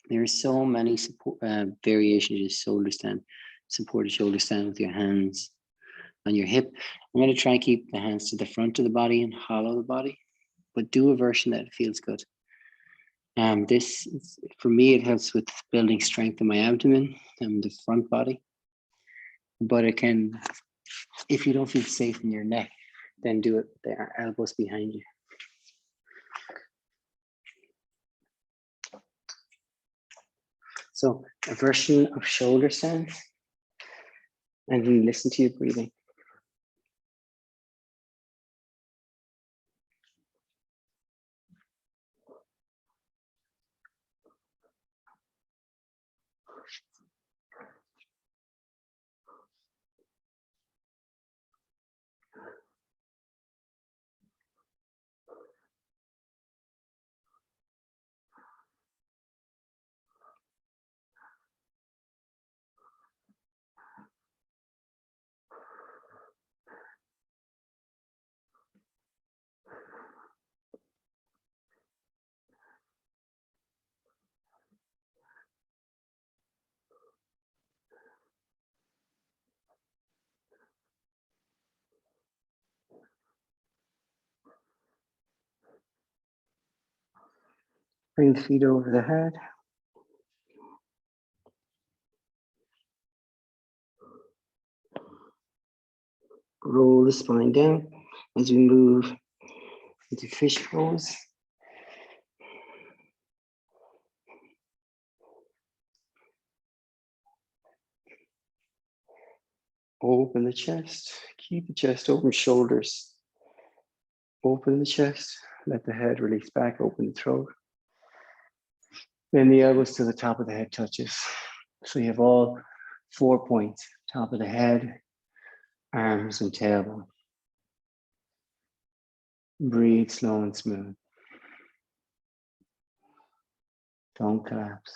There are so many support, variations of shoulder stand. Supported shoulder stand with your hands on your hip. I'm going to try and keep the hands to the front of the body and hollow the body, but do a version that feels good. This, for me, it helps with building strength in my abdomen and the front body. But it can, if you don't feel safe in your neck, then do it with the elbows behind you. So a version of shoulder stand, and then listen to your breathing. Bring the feet over the head. Roll the spine down. as we move into fish pose. Open the chest, keep the chest open, shoulders. Open the chest, let the head release back, open the throat. Then the elbows to the top of the head touches. So you have all 4 points, top of the head, arms and tailbone. Breathe slow and smooth. Don't collapse.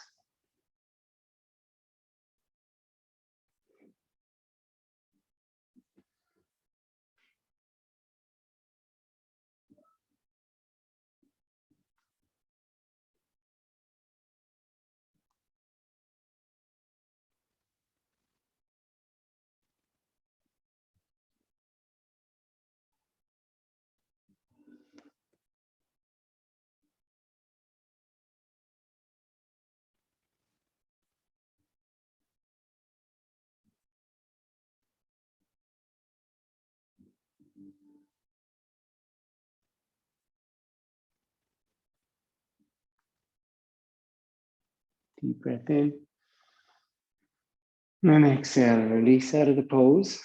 Deep breath in. And exhale, release out of the pose.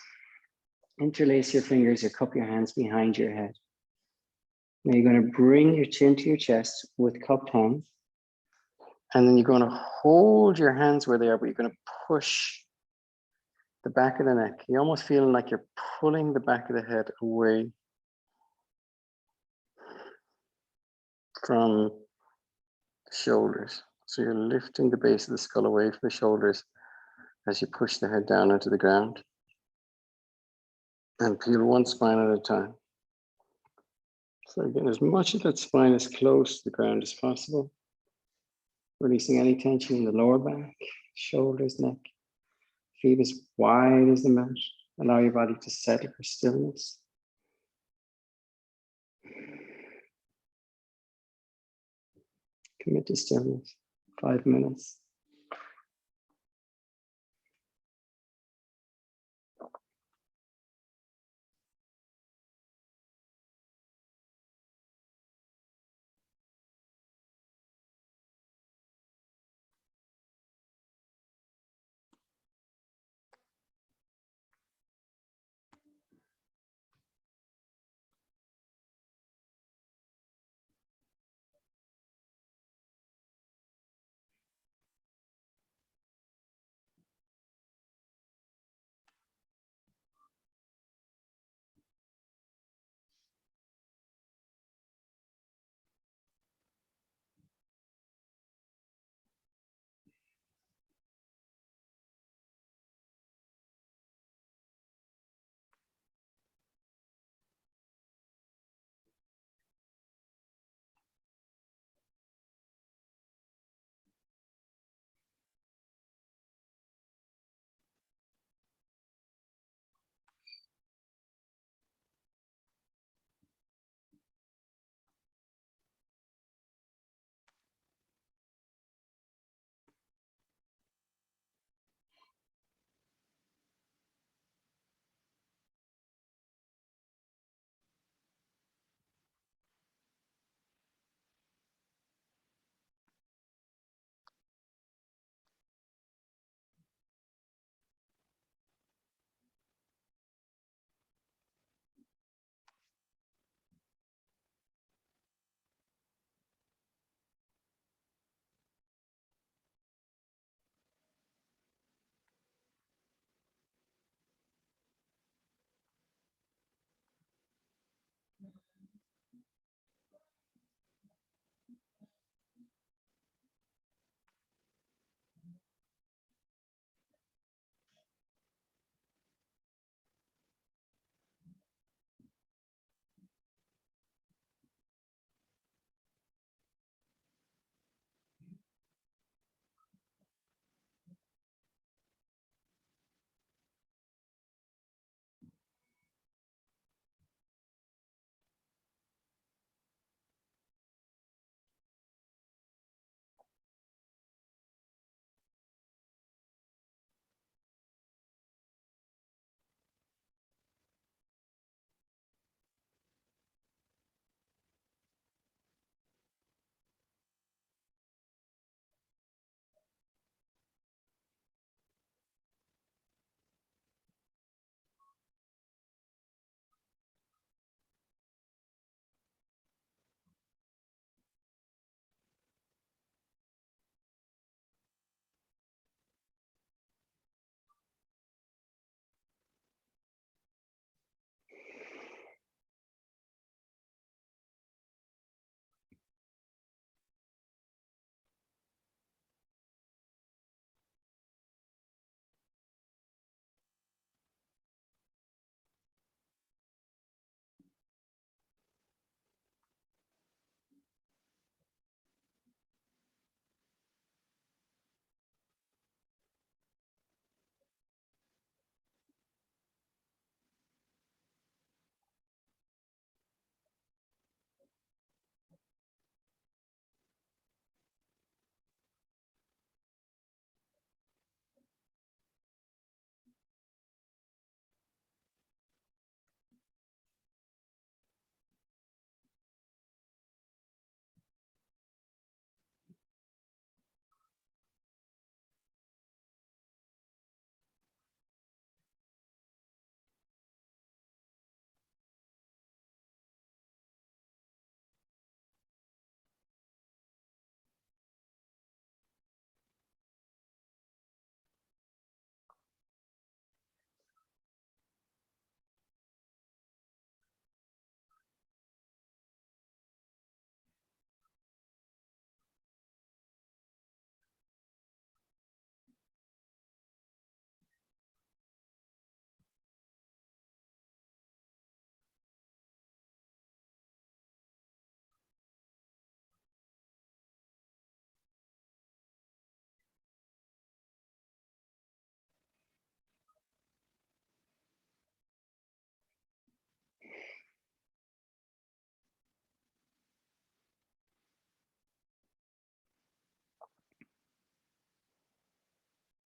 Interlace your fingers or cup your hands behind your head. Now you're going to bring your chin to your chest with cupped hands. And then you're going to hold your hands where they are, but you're going to push the back of the neck. You're almost feeling like you're pulling the back of the head away from the shoulders. So you're lifting the base of the skull away from the shoulders as you push the head down into the ground. And peel one spine at a time. So again, as much of that spine as close to the ground as possible. Releasing any tension in the lower back, shoulders, neck. Feet as wide as the mat. Allow your body to settle for stillness. Commit to stillness. 5 minutes.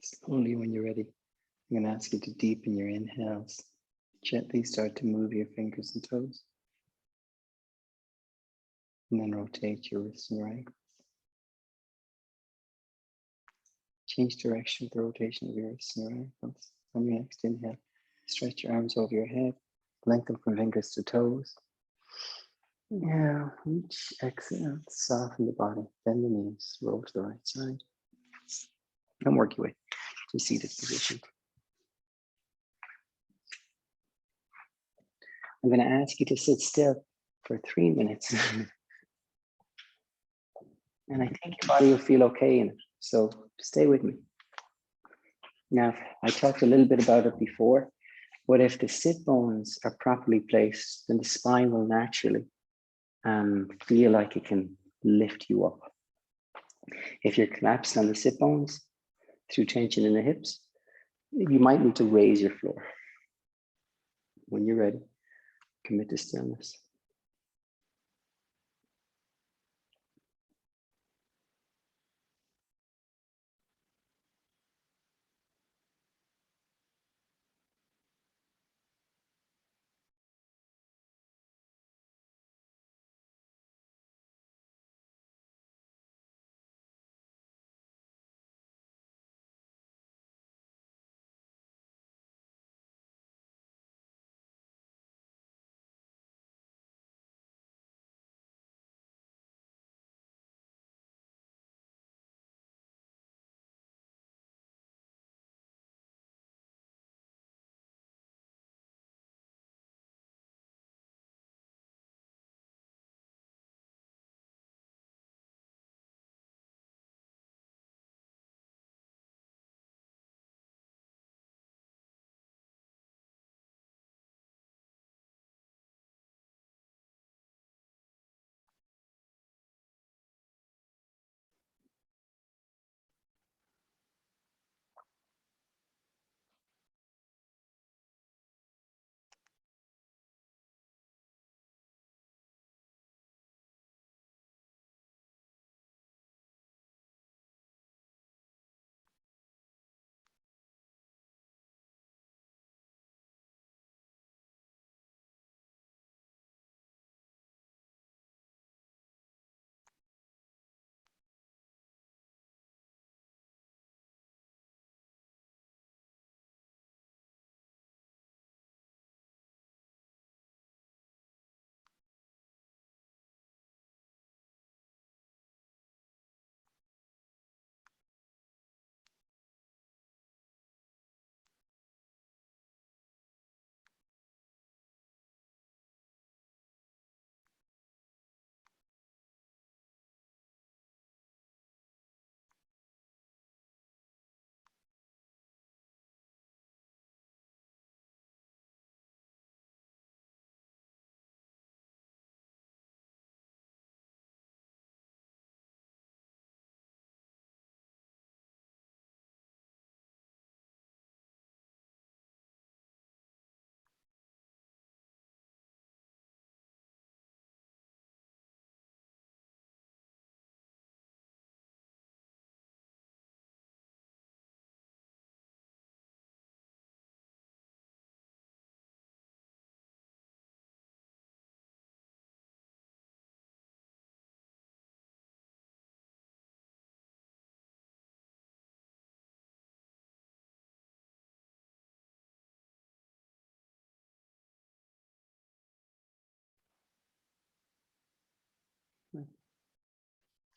Slowly, when you're ready, I'm going to ask you to deepen your inhales. Gently start to move your fingers and toes. And then rotate your wrists and your ankles. Change direction with the rotation of your wrists and your ankles. On your next inhale, stretch your arms over your head, lengthen from fingers to toes. Yeah, each exhale, soften the body, bend the knees, roll to the right side, and work your way to seated position. I'm going to ask you to sit still for 3 minutes. And I think your body will feel okay in it. So stay with me. Now, I talked a little bit about it before, but if the sit bones are properly placed, then the spine will naturally feel like it can lift you up. If you're collapsed on the sit bones through tension in the hips, you might need to raise your floor. When you're ready, commit to stillness.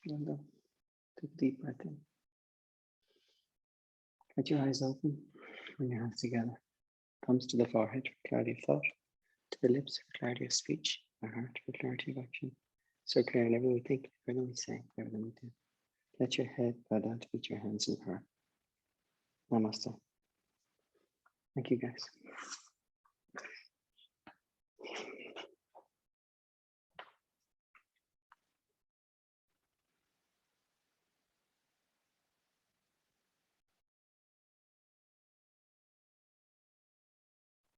And take a deep breath in. Get your eyes open, bring your hands together. Thumbs to the forehead for clarity of thought, to the lips for clarity of speech, our heart for clarity of action. So clear in everything we think, everything we say, everything we do. Let your head bow down to meet your hands in prayer. Namaste. Thank you, guys.